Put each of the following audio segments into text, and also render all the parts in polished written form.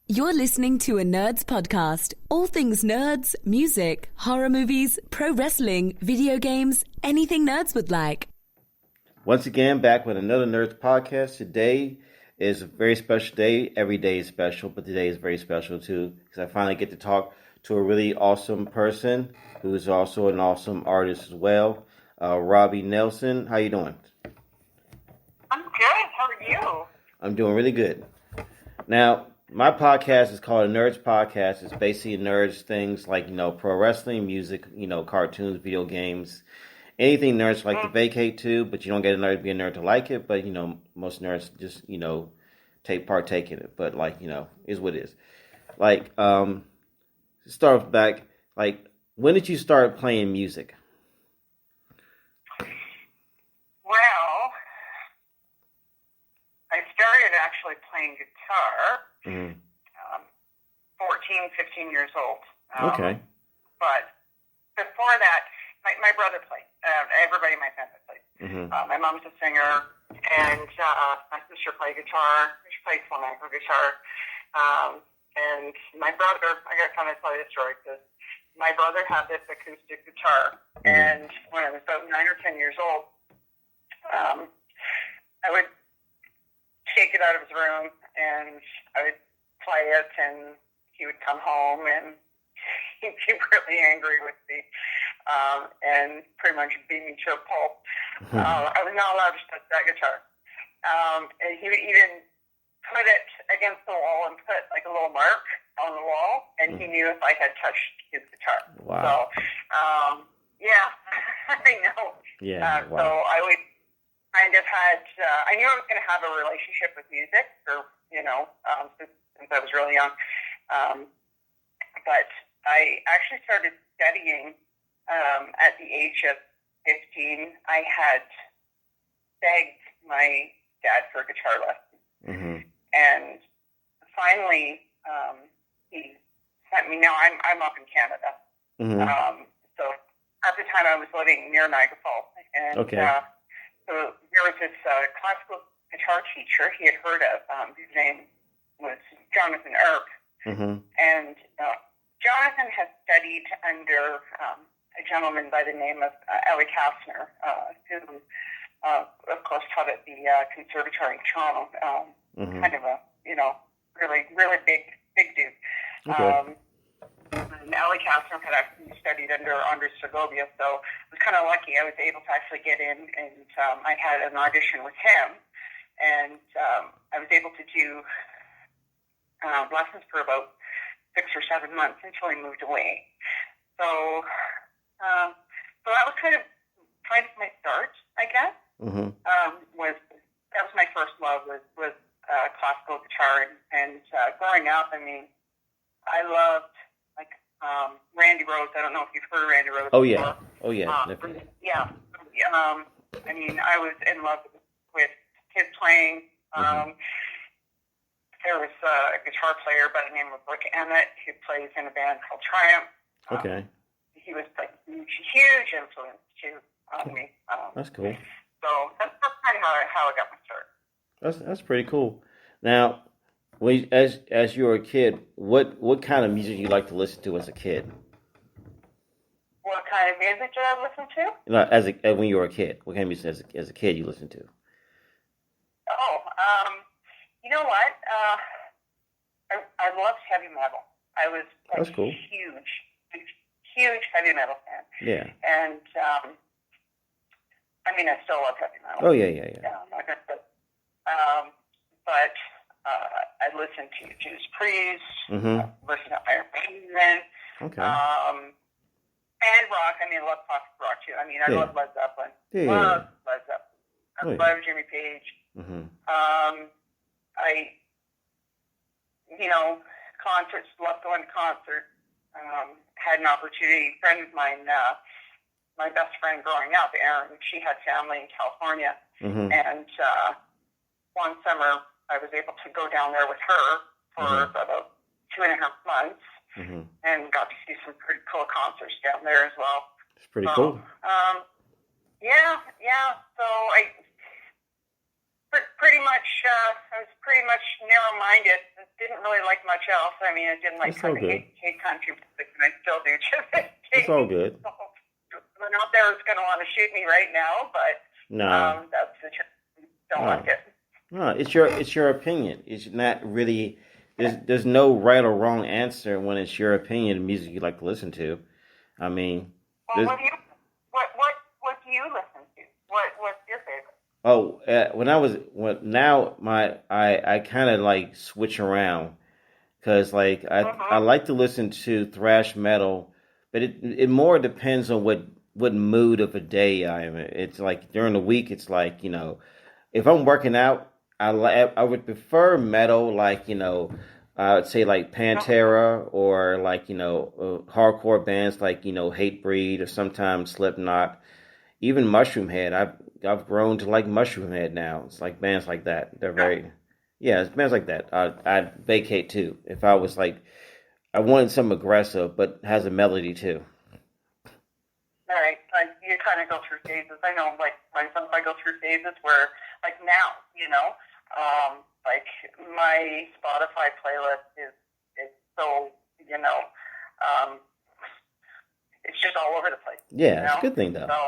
You're listening to a Nerds podcast. All things nerds, music, horror movies, pro wrestling, video games, anything nerds would like. Once again, back with another Nerds podcast. Today is a very special day. Every day is special, but today is very special too, because I finally get to talk to a really awesome person who's also an awesome artist as well. Robbie Nelson, how you doing? I'm good. How are you? I'm doing really good. Now, my podcast is called a Nerds Podcast. It's basically nerds things like, pro wrestling, music, cartoons, video games, anything nerds like to vacate to, but you don't get a nerd to be a nerd to like it. But, most nerds just, partake in it. But, is what it is. Start back, when did you start playing music? Well, I started actually playing guitar. 14, 15 years old. Okay. But before that, my brother played. Everybody in my family played. My mom's a singer, and my sister played guitar. She played flamenco guitar. And my brother, I got to kind of tell you the story, because my brother had this acoustic guitar. And when I was about 9 or 10 years old, I would take it out of his room, and I would play it, and he would come home, and he'd be really angry with me, and pretty much beat me to a pulp. I was not allowed to touch that guitar. And he would even put it against the wall and put like a little mark on the wall, and he knew if I had touched his guitar. Wow. So, yeah, I know. Yeah, wow. So I would kind of had, I knew I was going to have a relationship with music, or, since I was really young. But I actually started studying at the age of 15. I had begged my dad for a guitar lesson. And finally, he sent me, now I'm up in Canada. So at the time I was living near Niagara Falls. And so there was this classical guitar teacher he had heard of. His name was Jonathan Earp. And Jonathan has studied under a gentleman by the name of Ellie Kastner, who, of course, taught at the Conservatory in Toronto. Kind of a, really, really big dude. And Ellie Kastner had actually studied under Andres Segovia, so I was kind of lucky. I was able to actually get in, and I had an audition with him, and I was able to do lessons for about 6 or 7 months until he moved away. So that was kind of my start, I guess. That was my first love was classical guitar, and growing up, I mean, I loved Randy Rhoads. I don't know if you've heard of Randy Rhoads. Oh yeah, definitely. Yeah. I mean, I was in love with his playing. There was a guitar player by the name of Rick Emmett who plays in a band called Triumph. He was like a huge influence too on me. That's cool. So that's kind of how I got my start. That's pretty cool. Now, as you were a kid, what kind of music you like to listen to as a kid? What kind of music did I listen to? When you were a kid, what kind of music as a kid you listened to? Oh, you know what? I loved heavy metal. I was That's cool. huge heavy metal fan. Yeah. And I mean, I still love heavy metal. Oh yeah. But I listened to Judas Priest. Listened to Iron Maiden. And rock. I mean, I love classic rock too. I mean, I love Led Zeppelin. Love Led Zeppelin. I love Jimmy Page. Concerts. Love going to concerts. Had an opportunity. A friend of mine, my best friend growing up, Erin, she had family in California, and one summer I was able to go down there with her for about 2.5 months. And got to see some pretty cool concerts down there as well. It's pretty cool. Yeah. So pretty much, I was pretty much narrow-minded. Didn't really like much else. I mean, I didn't like kind of hate country music, and I still do. It's all good. So, not there is going to want to shoot me right now, but no, that's the truth. Don't like it. No, it's your opinion. It's not really. There's no right or wrong answer when it's your opinion of music you like to listen to. I mean, well, what do you listen to? What's your favorite? Oh, I kind of like switch around because like I like to listen to thrash metal, but it more depends on what mood of a day I am. It's like during the week, it's like, you know, if I'm working out, I would prefer metal, like, you know, I would say like Pantera, or like, you know, hardcore bands like, you know, Hatebreed, or sometimes Slipknot, even Mushroom Head. I've grown to like Mushroom Head now. It's like bands like that. They're very, it's bands like that. I'd vacate too if I was like, I wanted some aggressive but has a melody too. All right, like you kind of go through phases. I know, like myself, I go through phases where, like now, you know, like my Spotify playlist is so, you know, it's just all over the place. Yeah, you know? It's a good thing though. So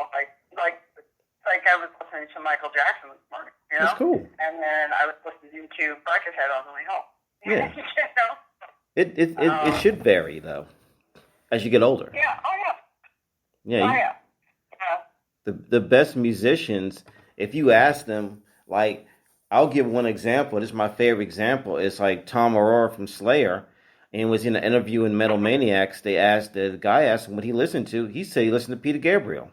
like I was listening to Michael Jackson this morning, you know? That's cool. And then I was listening to Buckethead on the way home. Yeah. You know? It should vary though, as you get older. Yeah. Oh yeah. Yeah. The best musicians, if you ask them, like, I'll give one example. This is my favorite example. It's like Tom Arora from Slayer, and was in an interview in Metal Maniacs. The guy asked him what he listened to. He said he listened to Peter Gabriel.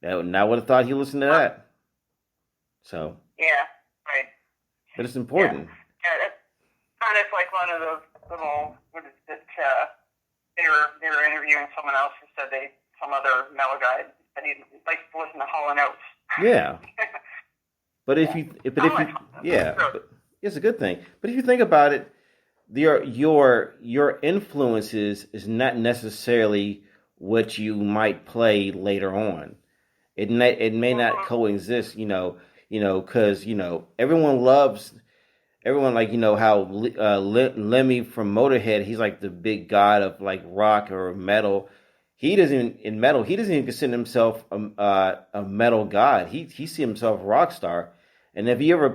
Now I would have thought he listened to that. So. Yeah, right. But it's important. Yeah, it's kind of like one of those little, what is it, they were interviewing someone else who said some other metal guy, and he likes to listen to Hall & Oates. Yeah. But it's a good thing. But if you think about it, your influences is not necessarily what you might play later on. It may not coexist, because everyone like, how Lemmy from Motorhead, he's like the big god of like rock or metal. He doesn't even consider himself a metal god. He sees himself a rock star. And if you ever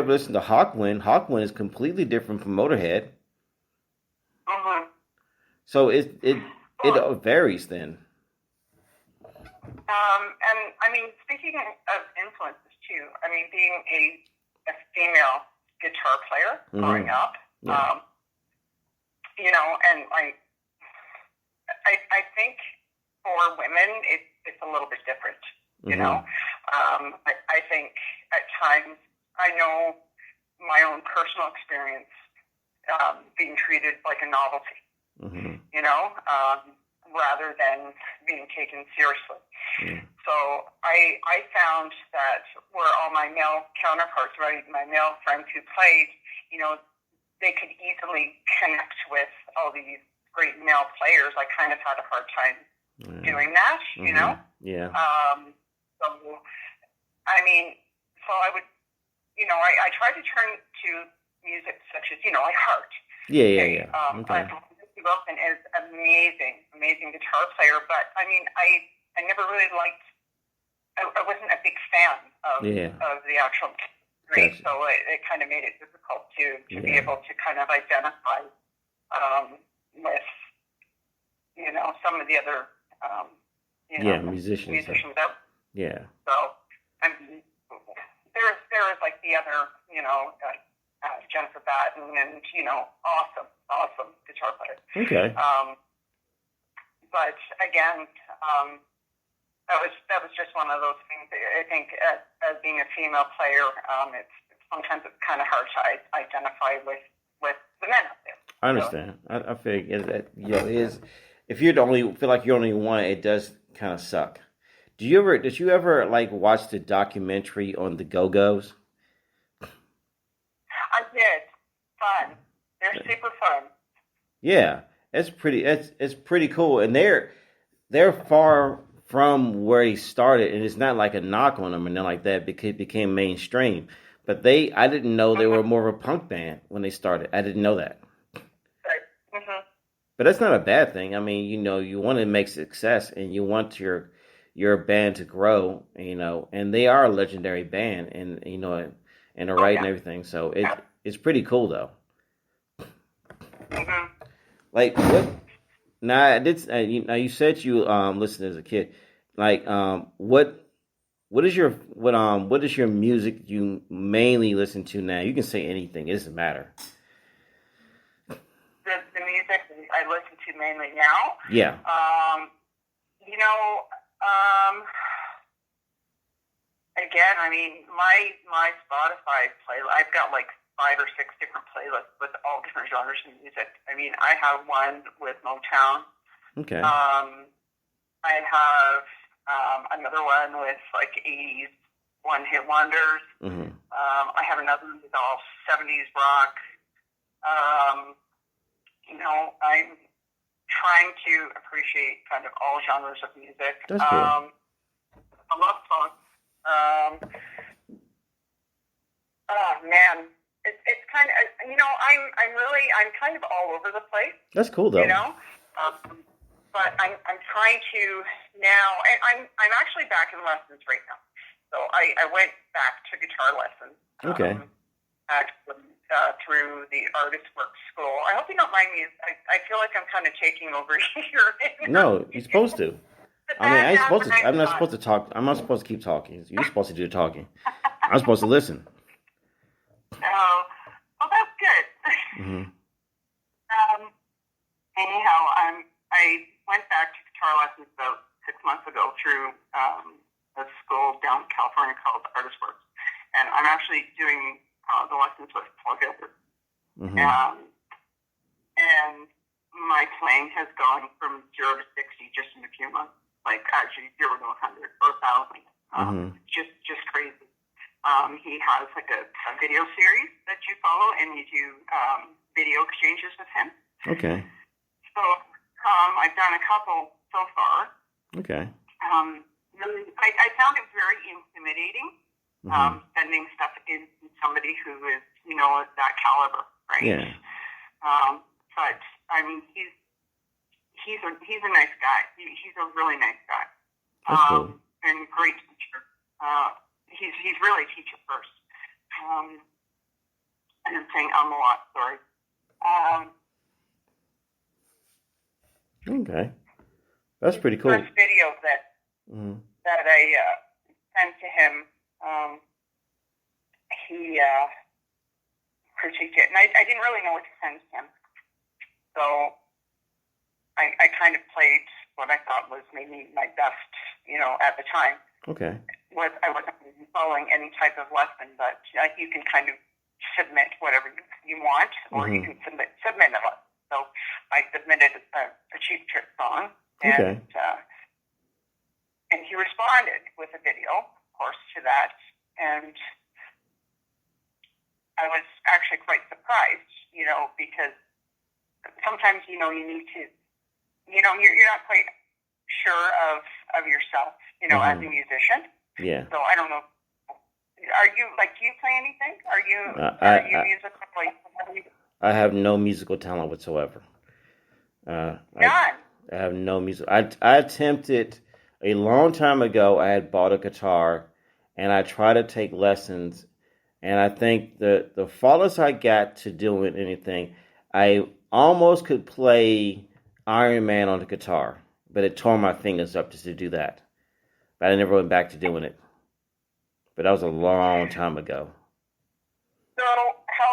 listen to Hawkwind is completely different from Motorhead. Mm-hmm. So it varies then. And I mean, speaking of influences too, I mean, being a female guitar player growing up, and I think for women it's a little bit different. You know, I think at times, I know my own personal experience being treated like a novelty. Rather than being taken seriously. So I found that where all my male counterparts, right, my male friends who played, they could easily connect with all these great male players. I kind of had a hard time doing that, you know? Yeah. So, I mean, so I would, I tried to turn to music such as, like Heart. Yeah. Okay. Wilson is amazing guitar player, but I mean, I never really liked. I wasn't a big fan of the actual degree, so it kind of made it difficult to be able to kind of identify with some of the other musicians out. Yeah. So I mean, there is like the other Jennifer Batten, and awesome guitar player. Okay. But again, that was just one of those things. I think as being a female player, sometimes it's kind of hard to identify with the men out there. I understand. I feel that it is. If you're feel like you're only one, it does kind of suck. Did you ever like watch the documentary on the Go-Go's? I did. Fun. They're super fun. Yeah, it's pretty cool, and they're far from where he started, and it's not like a knock on them and nothing like that because it became mainstream. But I didn't know they were more of a punk band when they started. I didn't know that. Right. Mm-hmm. But that's not a bad thing. I mean, you want to make success and you want your band to grow, and they are a legendary band, and and they're right and everything. So it's pretty cool though. Mm-hmm. Like what? Now I did. Now you said you listened as a kid. Like what is your music you mainly listen to now? You can say anything. It doesn't matter. The music I listen to mainly now. Yeah. Again, I mean, my Spotify playlist, I've got like 5 or 6 different playlists with all different genres of music. I mean, I have one with Motown. Okay. I have another one with like 80s one-hit wonders. Mm-hmm. I have another one with all 70s rock. I'm trying to appreciate kind of all genres of music. That's cool. I love funk. Oh man, it's kind of I'm kind of all over the place. That's cool though. But I'm trying to now, and I'm actually back in lessons right now. So I went back to guitar lessons. Okay. Actually, through the Artist Works School. I hope you don't mind me. I feel like I'm kind of taking over here. No, you're supposed to. I mean, I'm not supposed to talk. I'm not supposed to keep talking. You're supposed to do the talking. I'm supposed to listen. Oh, well, that's good. Mm-hmm. Anyhow, I went back to guitar lessons about 6 months ago through a school down in California called Artist Works, and I'm actually doing the lessons with Paul Gilbert. Mm-hmm. And my playing has gone from 0 to 60 just in a few months. Like actually 0 to 100 or 1,000. Just crazy. He has like a video series that you follow, and you do video exchanges with him. Okay. So I've done a couple so far. Okay. Really, I found it very intimidating. Sending stuff in to somebody who is, that caliber, right? Yeah. But I mean, he's a nice guy. He's a really nice guy. That's cool. And great teacher. He's really a teacher first. And I'm saying a lot. Sorry. Okay. That's pretty cool. First video that I sent to him. He critiqued it, and I didn't really know what to send him. So I kind of played what I thought was maybe my best, at the time. Okay. I wasn't really following any type of lesson, but you can kind of submit whatever you want, or you can submit a lesson. So I submitted a Cheap Trick song, and and he responded with a video, of course, to that, and I was actually quite surprised, because sometimes, you need to, you're not quite sure of yourself, as a musician. Yeah. So I don't know. Are you, do you play anything? Are you musical? I have no musical talent whatsoever. None? I have no music. I attempted a long time ago. I had bought a guitar, and I tried to take lessons. And I think the farthest I got to doing anything, I almost could play Iron Man on the guitar, but it tore my fingers up just to do that. But I never went back to doing it. But that was a long time ago. So how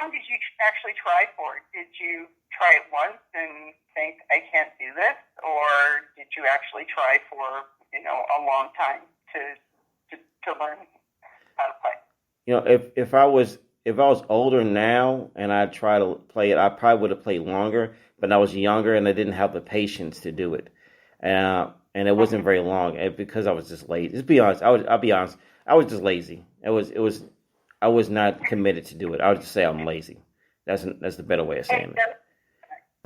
long did you actually try for? Did you try it once and think, I can't do this? Or did you actually try for, a long time to learn how to play? If I was older now and I tried to play it, I probably would have played longer. But I was younger and I didn't have the patience to do it, and it wasn't very long because I was just lazy. Just be honest, I'll be honest. I was just lazy. I was not committed to do it. I would just say I'm lazy. That's the better way of saying it.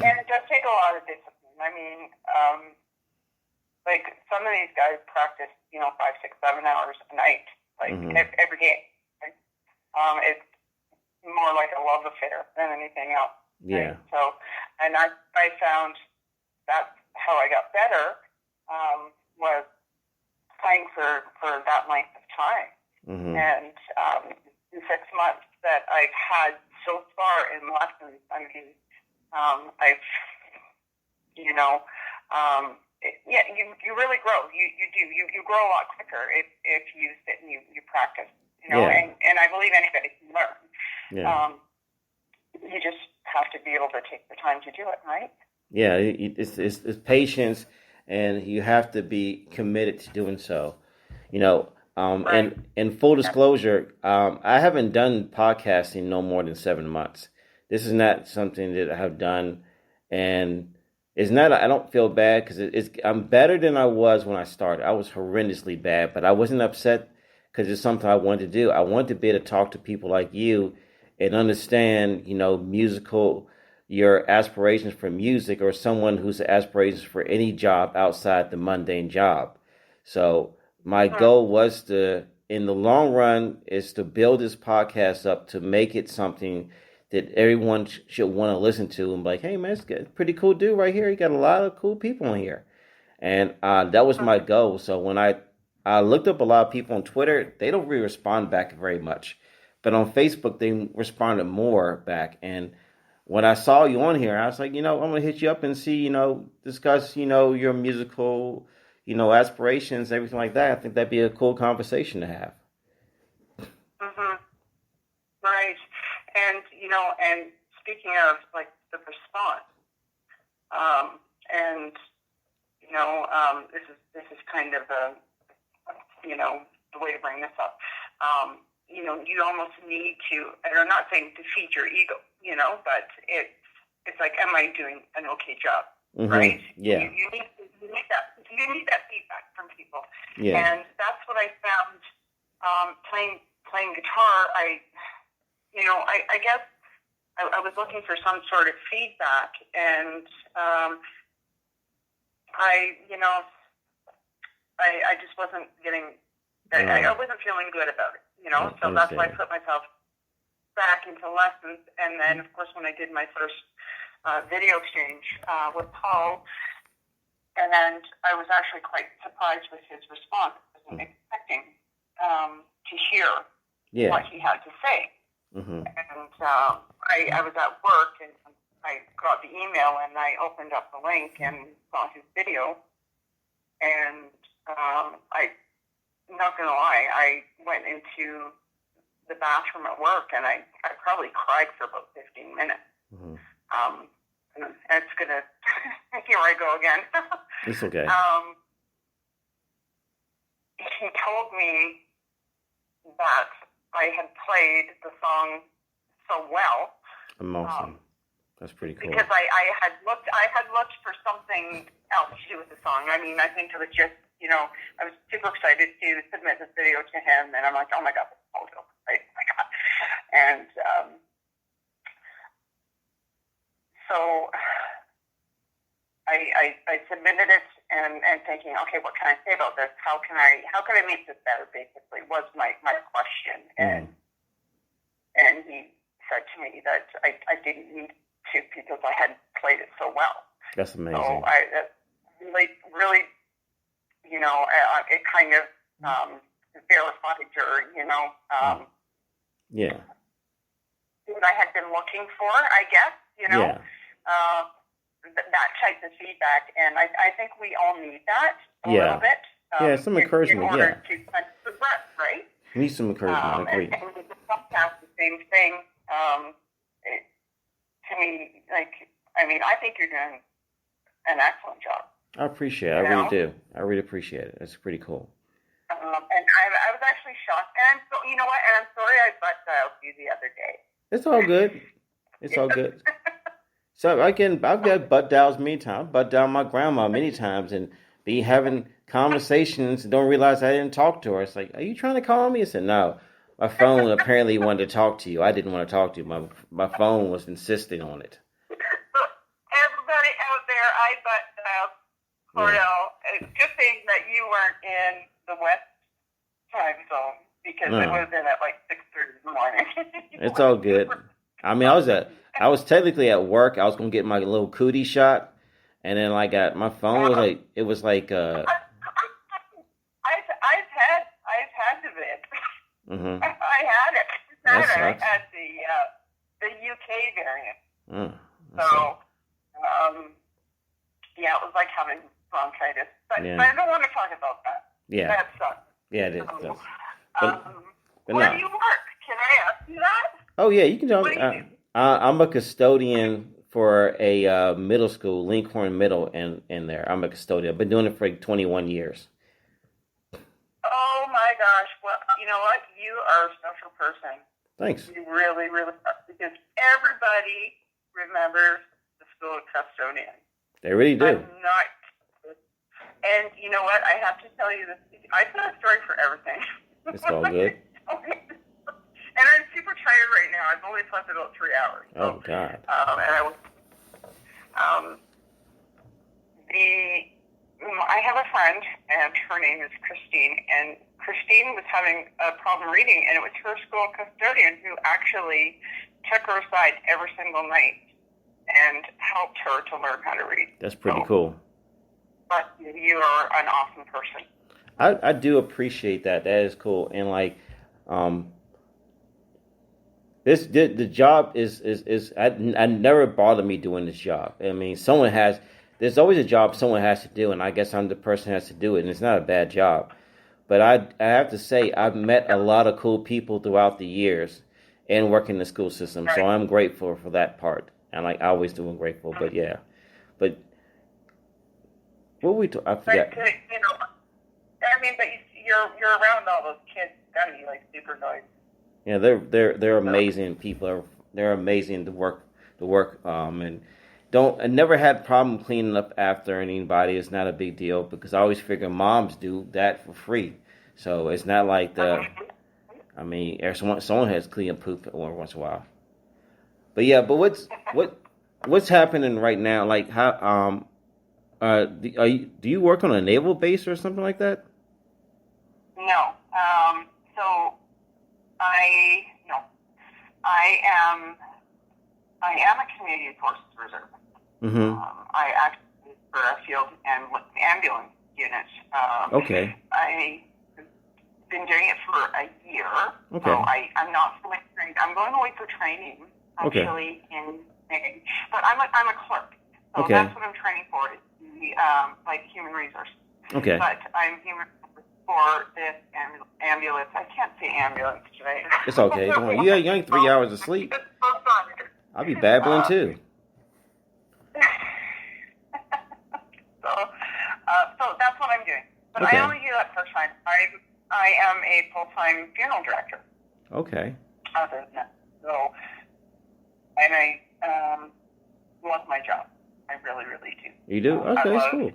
And it does take a lot of discipline. I mean, some of these guys practice, 5, 6, 7 hours a night, every day. Right? It's more like a love affair than anything else. Yeah. Right? So, and I found that's how I got better, was playing for that length of time. Mm-hmm. And in 6 months that I've had so far in lessons, I mean, I've, you really grow. You do. You grow a lot quicker if you sit and you practice. Yeah. And I believe anybody can learn. Yeah. You just have to be able to take the time to do it, right? Yeah, it's patience, and you have to be committed to doing so. Right. And full disclosure, I haven't done podcasting no more than 7 months. This is not something that I have done, and it's not. I don't feel bad because I'm better than I was when I started. I was horrendously bad, but I wasn't upset because it's something I wanted to do. I wanted to be able to talk to people like you and understand, your aspirations for music, or someone whose aspirations for any job outside the mundane job. So my goal was in the long run, is to build this podcast up to make it something that everyone should want to listen to and be like, hey man, it's a pretty cool dude right here. He got a lot of cool people on here. And that was my goal. So when I looked up a lot of people on Twitter, they don't really respond back very much. But on Facebook, they responded more back. And when I saw you on here, I was like, I'm going to hit you up and see, discuss, your musical, aspirations, everything like that. I think that'd be a cool conversation to have. Mm-hmm. Right. And, and speaking of, like, the response, this is kind of the way to bring this up. You almost need to, and I'm not saying to feed your ego, but it's like, am I doing an okay job, Mm-hmm. right? Yeah. You need that feedback from people, Yeah. and that's what I found playing guitar. I guess I was looking for some sort of feedback, and I just wasn't getting. I wasn't feeling good about it, so that's why I put myself back into lessons. And then, of course, when I did my first video exchange with Paul, and I was actually quite surprised with his response. I wasn't expecting to hear what he had to say. Mm-hmm. And I was at work, and I got the email, and I opened up the link and saw his video, and I'm not going to lie, I went into the bathroom at work, and I probably cried for about 15 minutes. Mm-hmm. And it's going to, here I go again. It's okay. He told me that I had played the song so well. Awesome. That's pretty cool. Because I had looked for something else to do with the song. I mean, I think it was just, I was super excited to submit this video to him, and I'm like, oh my God, this is awesome. Right? Oh my God. And so I submitted it and thinking, okay, what can I say about this? How can I make this better, basically, was my question. And he said to me that I didn't need to, because I had played it so well. That's amazing. So that really, it kind of verified yeah. what I had been looking for, I guess, Yeah. That type of feedback. And I think we all need that a little bit. Some encouragement, in order to progress, right? Need some encouragement, I agree. And with the podcast, the same thing. To me, I think you're doing an excellent job. I appreciate it. I really do. I really appreciate it. It's pretty cool. And I was actually shocked. And you know what? And I'm sorry I butt dialed you the other day. It's all good. It's all good. So I've got butt dials many times. Butt dial my grandma many times, and be having conversations and don't realize I didn't talk to her. It's like, are you trying to call me? I said, no. My phone apparently wanted to talk to you. I didn't want to talk to you. My phone was insisting on it. Everybody out there, I butt dialed Cordell. It's a good thing that you weren't in the West time zone, because it would have been at like 6:30 in the morning. It's all good. I mean, I was technically at work. I was gonna get my little cootie shot, and then like my phone was like it was like I've had the vid. Mm-hmm. I had it. That I sucks. had the UK variant. That So, yeah, it was like having bronchitis. But, Yeah. but I don't want to talk about that. Yeah. That sucks. Yeah, it is. So, But where no. do you work? Can I ask you that? Oh yeah, you can tell What me. do you do? I'm a custodian for a middle school, Lincoln Middle, in there. I'm a custodian. I've been doing it for like 21 years. Oh my gosh. Well, you know what? You are a special person. Thanks. You really, really are. Because everybody remembers the school custodian. They really do. I'm not. And you know what? I have to tell you this. I tell a story for everything. It's all good. And I'm super tired right now. I've only slept about 3 hours. So, Oh God. and I was. I have a friend, and her name is Christine. And Christine was having a problem reading, and it was her school custodian who actually took her aside every single night and helped her to learn how to read. That's pretty cool. But you are an awesome person. I do appreciate that. That is cool. And like, the job is I never bothered me doing this job. I mean, there's always a job someone has to do, and I guess I'm the person who has to do it, and it's not a bad job. But I have to say, I've met a lot of cool people throughout the years and working in the school system, so I'm grateful for that part. And like, I always do, I'm grateful. But yeah, but what we I forgot. But, you know, I mean, but you're around all those kids. Gotta be like super nice. Yeah, they're amazing people. They're amazing to work and I never had a problem cleaning up after anybody. It's not a big deal because I always figure moms do that for free. So it's not like I mean, someone has to clean up poop every once in a while. But yeah, but what's happening right now? Like how do you work on a naval base or something like that? No. So I am a Canadian Forces Reserve. Mm-hmm. I actually for a field and ambulance unit. Okay. I've been doing it for a year. Okay. So I'm not fully trained. I'm going away for training actually in May. But I'm a clerk. So that's what I'm training for. Is the like human resources. Okay. But I'm human for this ambulance. I can't say ambulance today. It's okay. Don't worry. You only 3 hours of sleep. I'll be babbling too. So that's what I'm doing. But I only do that part time. I am a full-time funeral director. Okay. Other than that. So, and I love my job. I really, really do. You do? Okay, that's cool.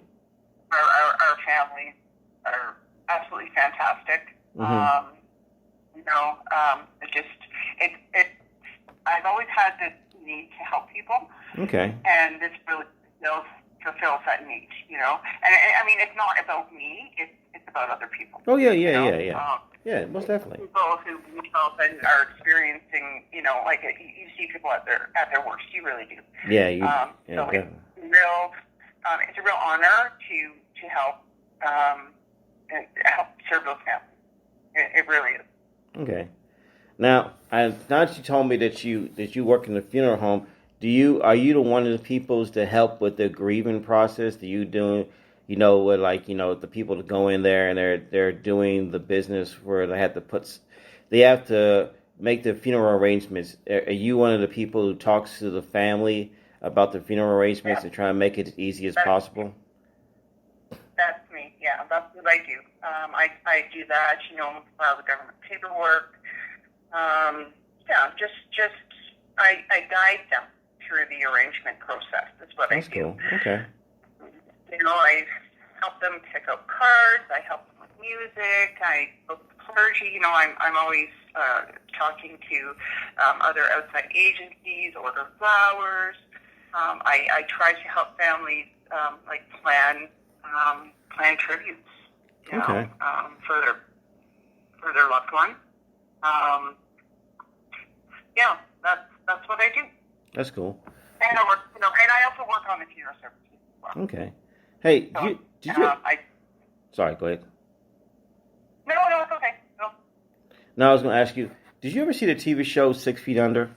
Our families are absolutely fantastic. Mm-hmm. I've always had this need to help people. Okay. And this really fulfills that need, you know. And I mean, it's not about me; it's about other people. Oh yeah. Yeah, most definitely. People who need help and are experiencing, you know, like you see people at their worst. You really do. Yeah, so it's a real honor to help and help serve those families. It really is. Okay. Now that you told me that you work in the funeral home, are you the one of the people to help with the grieving process? Do you do, with the people that go in there and they're doing the business where they have to make the funeral arrangements? Are you one of the people who talks to the family about the funeral arrangements and try to make it as easy as possible? That's me. Yeah, that's what I do. I do that. File the government paperwork. I guide them through the arrangement process. That's what I do. Cool. Okay. I help them pick out cards. I help them with music. I book the clergy. I'm always talking to other outside agencies, order flowers. I try to help families plan tributes. For their loved one. yeah, that's what I do. That's cool. And I work, and I also work on the funeral services as well. Okay. Hey, So, did you? I Sorry, go ahead. no, it's okay. No. No, I was going to ask you, did you ever see the TV show 6 Feet Under?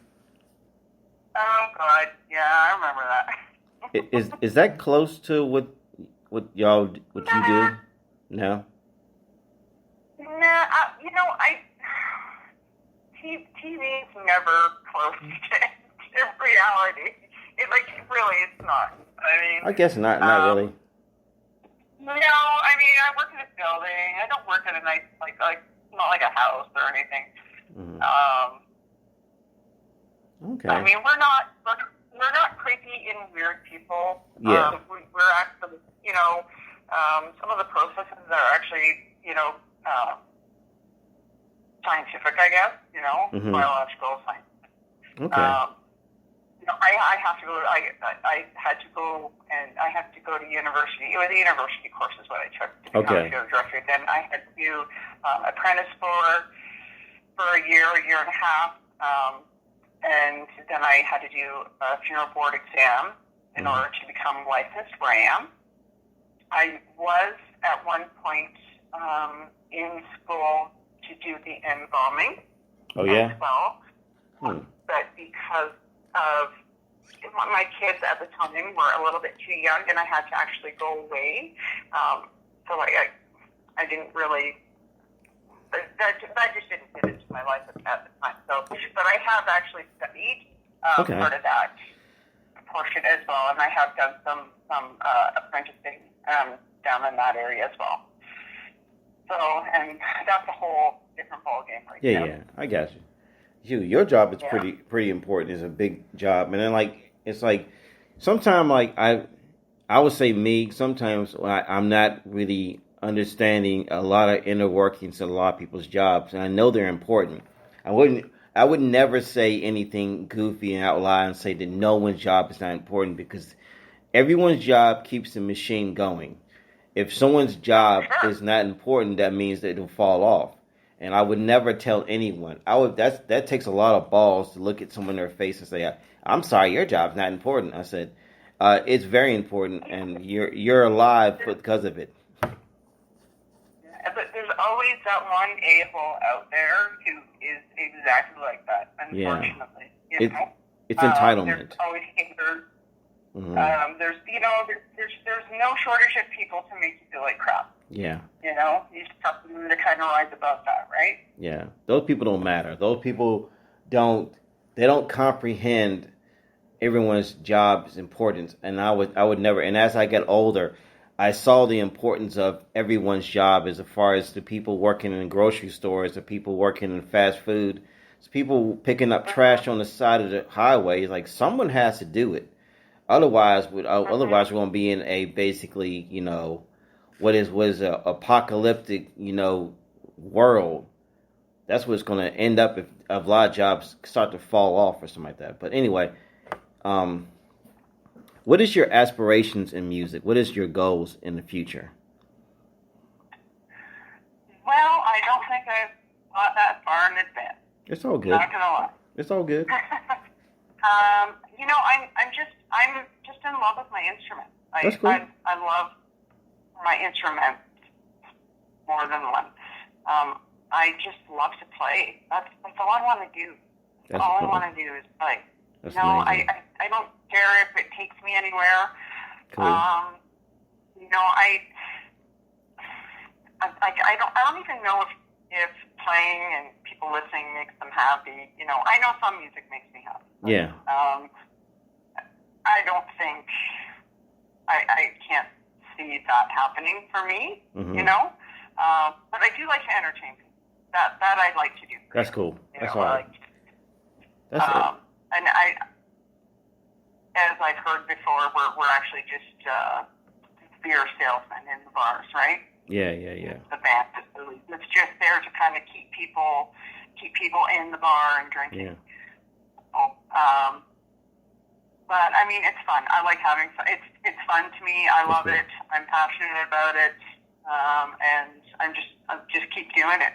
Oh God, yeah, I remember that. Is that close to what you do? No. Nah, TV's never close to reality. Really, it's not. I mean, I guess not really. No, I mean, I work in a building. I don't work in a nice, not like a house or anything. Mm-hmm. Okay. I mean, we're not creepy and weird people. Yeah. We're actually, some of the processes are actually, scientific, I guess. Mm-hmm. Biological science. Okay. I have to go. I had to go, and I had to go to university. It was a university course, is what I took to become a field director. Then I had to do apprentice for a year and a half, and then I had to do a funeral board exam in order to become licensed, where I am. I was at one point in school to do the embalming. Oh yeah. As well, but because of my kids at the time were a little bit too young, and I had to actually go away. So I didn't really. That just didn't fit into my life at the time. So, but I have actually studied part of that portion as well, and I have done some apprenticing down in that area as well. So, and that's a whole different ballgame right now. Yeah, I got you. Your job is pretty important. It's a big job, and then it's like sometimes I would say me sometimes I'm not really understanding a lot of inner workings of a lot of people's jobs, and I know they're important. I would never say anything goofy and out loud and say that no one's job is not important, because everyone's job keeps the machine going. If someone's job is not important, that means that it'll fall off. And I would never tell anyone. That takes a lot of balls to look at someone in their face and say, "I'm sorry, your job's not important." I said, "It's very important, and you're alive because of it." Yeah, but there's always that one a-hole out there who is exactly like that. Unfortunately, it's entitlement. There's always haters. Mm-hmm. There's no shortage of people to make you feel like crap. Yeah. You just have to kind of rise above that, right? Yeah. Those people don't matter. Those people don't comprehend everyone's job's importance. And I would never. And as I get older, I saw the importance of everyone's job, as far as the people working in grocery stores, the people working in fast food, the people picking up trash on the side of the highway. Like, someone has to do it. Otherwise we're going to be in a basically, what is a apocalyptic, world. That's what it's going to end up if a lot of jobs start to fall off or something like that. But anyway, what is your aspirations in music? What is your goals in the future? Well, I don't think I've thought that far in advance. It's all good. Not gonna lie. It's all good. I'm just in love with my instrument. That's cool. I love my instrument more than one. I just love to play. That's all I want to do. All I want to do is play. That's amazing. I don't care if it takes me anywhere. Cool. I don't even know if playing and people listening makes them happy. I know some music makes me happy. Yeah. I don't think I can't see that happening for me. Mm-hmm. But I do like to entertain people. That I'd like to do. That's cool. That's all right. That's it. And as I've heard before, we're actually just beer salesmen in the bars, right? Yeah. The band it's just there to kind of keep people in the bar and drinking. Yeah. But I mean, it's fun. I like having fun. It's fun to me. I love it. I'm passionate about it, and I'm just keep doing it.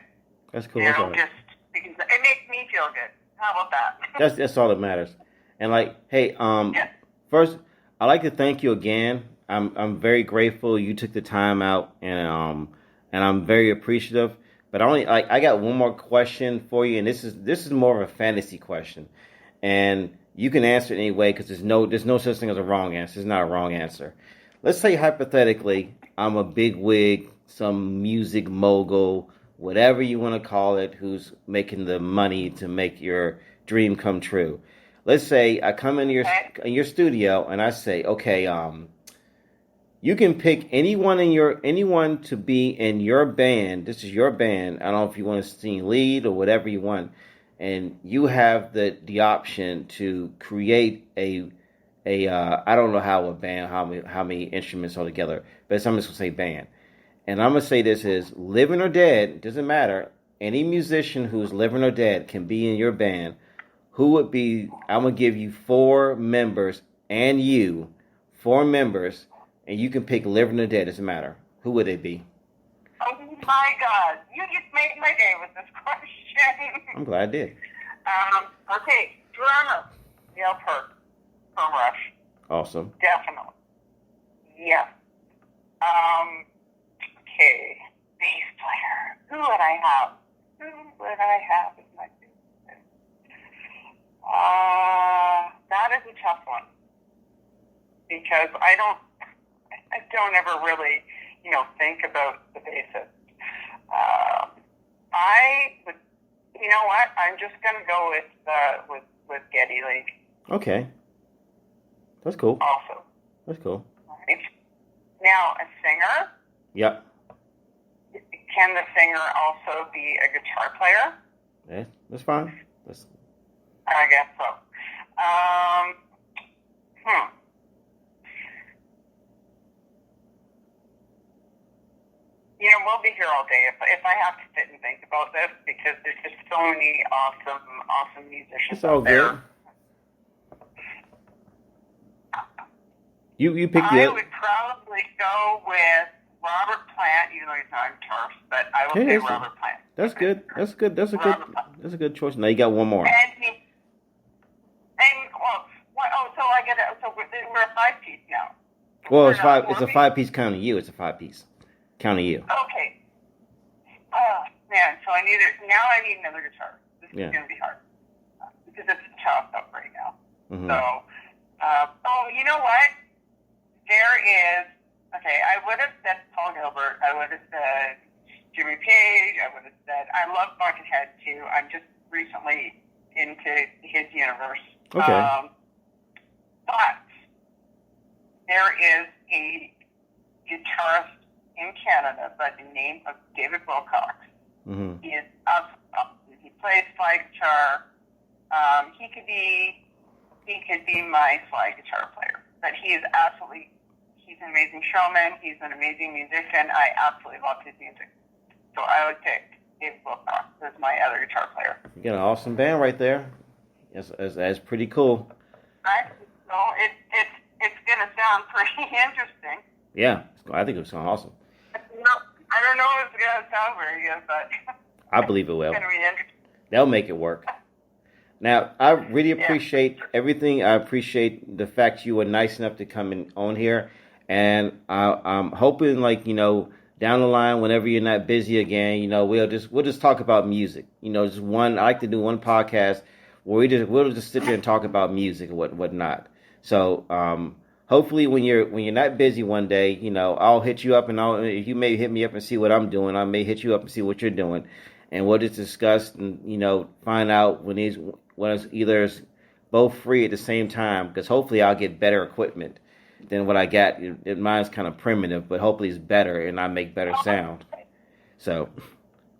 That's cool. Just because it makes me feel good. How about that? That's all that matters. And like, hey, Yeah. first, I'd like to thank you again. I'm very grateful you took the time out, and I'm very appreciative. But I got one more question for you, and this is more of a fantasy question, and you can answer it anyway because there's no such thing as a wrong answer. There's not a wrong answer. Let's say hypothetically, I'm a big wig, some music mogul, whatever you want to call it, who's making the money to make your dream come true. Let's say I come in your studio and I say, okay, you can pick anyone to be in your band. This is your band. I don't know if you want to sing lead or whatever you want, and you have the option to create a I don't know how a band how many instruments are together, but I'm just gonna say band. And I'm gonna say this is living or dead, doesn't matter. Any musician who's living or dead can be in your band. Who would be? I'm gonna give you 4 members and you 4 members, and you can pick living or dead. Doesn't matter. Who would they be? Oh my God, you just made my day with this question. I'm glad I did. Okay, drummer, Neil Peart from Rush. Awesome. Definitely. Yeah. Okay, bass player. Who would I have? As my bass player? That is a tough one because I don't ever really, think about the bassist. I would, you know what? I'm just gonna go with Geddy Lee. Okay. That's cool. Also. That's cool. Right. Now, a singer. Yep. Can the singer also be a guitar player? Yeah, that's fine. I guess so. We'll be here all day if I have to sit and think about this because there's just so many awesome musicians It's all out there. good. You pick I would probably go with Robert Plant, even though he's not a guitarist, but I will say Robert Plant. That's good. That's a good choice. Now you got one more. So we're a 5-piece now. Well, it's five. It's a 5-piece counting you. It's a 5-piece counting you. Okay. Oh man, so I need another guitar. This is gonna be hard because it's a toss up right now. Mm-hmm. So, you know what? There is. Okay, I would have said Paul Gilbert. I would have said Jimmy Page. I would have said I love Buckethead too. I'm just recently into his universe. Okay. But there is a guitarist in Canada by the name of David Wilcox. Mm-hmm. He is he plays slide guitar. He could be my slide guitar player. But he's an amazing showman. He's an amazing musician. I absolutely love his music. So I would pick David Wilcox as my other guitar player. You got an awesome band right there. That's pretty cool. So it's gonna sound pretty interesting. Yeah, I think it's awesome. I don't know if it's gonna sound very good, but I believe it will. It's gonna be interesting. They'll make it work. Now, I really appreciate everything. I appreciate the fact you were nice enough to come on here, and I'm hoping, down the line, whenever you're not busy again, we'll just talk about music. Just one. I like to do one podcast where we'll just sit there and talk about music and whatnot. So, hopefully, when you're not busy one day, I'll hit you up, and if you may hit me up and see what I'm doing, I may hit you up and see what you're doing, and we'll just discuss and find out when it's either both free at the same time. Because hopefully, I'll get better equipment than what I got. Mine's kind of primitive, but hopefully it's better and I make better sound. So,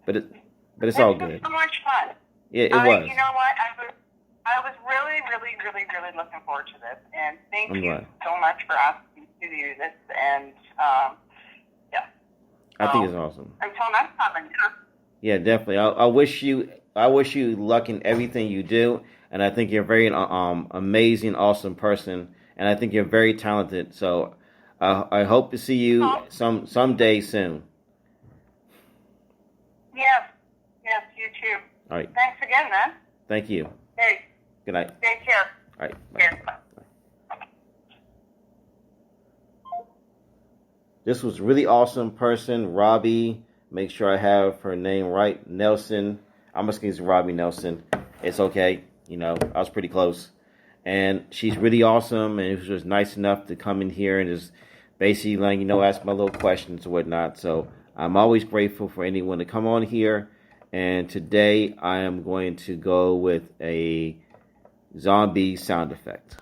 but it's all good. It was so much fun. Yeah, it was. You know what? I was really, really, really, really looking forward to this, and thank you so much for asking me to do this. And I think it's awesome. Until next time, Yeah, definitely. I wish you luck in everything you do, and I think you're a very amazing, awesome person, and I think you're very talented. So I hope to see you someday soon. Yes, you too. All right. Thanks again, man. Thank you. Hey, Good night. take care. All right. Bye. Yes, bye. This was really awesome person, Robbie. Make sure I have her name right. Nelson. I'm just going to use Robbie Nelson. It's okay. You know, I was pretty close. And she's really awesome, and it was just nice enough to come in here and just basically, like, you know, ask my little questions or whatnot. So I'm always grateful for anyone to come on here. And today I am going to go with a zombie sound effect.